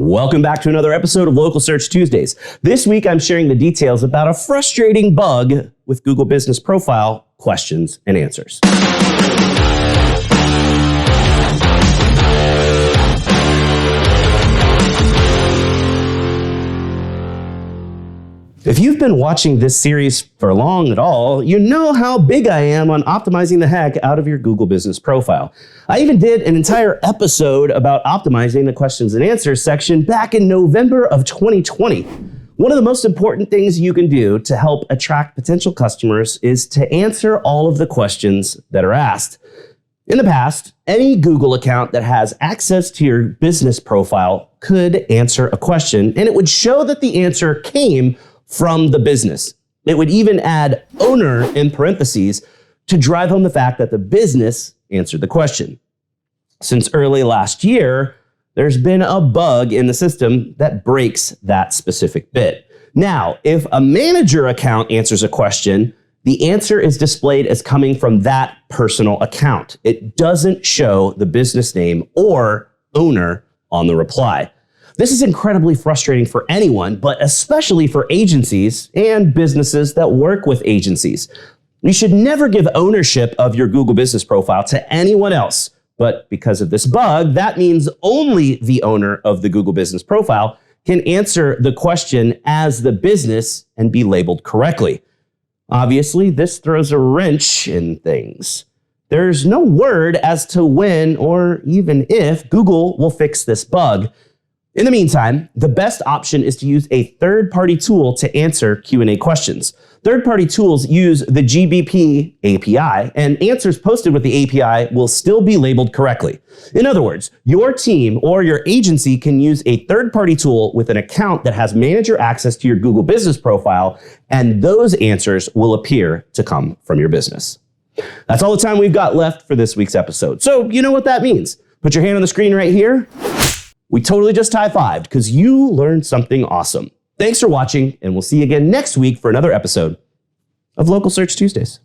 Welcome back to another episode of Local Search Tuesdays. This week, I'm sharing the details about a frustrating bug with Google Business Profile questions and answers. If you've been watching this series for long at all, you know how big I am on optimizing the heck out of your Google Business Profile. I even did an entire episode about optimizing the questions and answers section back in November of 2020. One of the most important things you can do to help attract potential customers is to answer all of the questions that are asked. In the past, any Google account that has access to your business profile could answer a question, and it would show that the answer came from the business. It would even add owner in parentheses to drive home the fact that the business answered the question. Since early last year, there's been a bug in the system that breaks that specific bit. Now, if a manager account answers a question, the answer is displayed as coming from that personal account. It doesn't show the business name or owner on the reply. This is incredibly frustrating for anyone, but especially for agencies and businesses that work with agencies. You should never give ownership of your Google Business Profile to anyone else. But because of this bug, that means only the owner of the Google Business Profile can answer the question as the business and be labeled correctly. Obviously, this throws a wrench in things. There's no word as to when or even if Google will fix this bug. In the meantime, the best option is to use a third-party tool to answer Q&A questions. Third-party tools use the GBP API, and answers posted with the API will still be labeled correctly. In other words, your team or your agency can use a third-party tool with an account that has manager access to your Google Business Profile, and those answers will appear to come from your business. That's all the time we've got left for this week's episode. So you know what that means. Put your hand on the screen right here. We totally just high-fived because you learned something awesome. Thanks for watching, and we'll see you again next week for another episode of Local Search Tuesdays.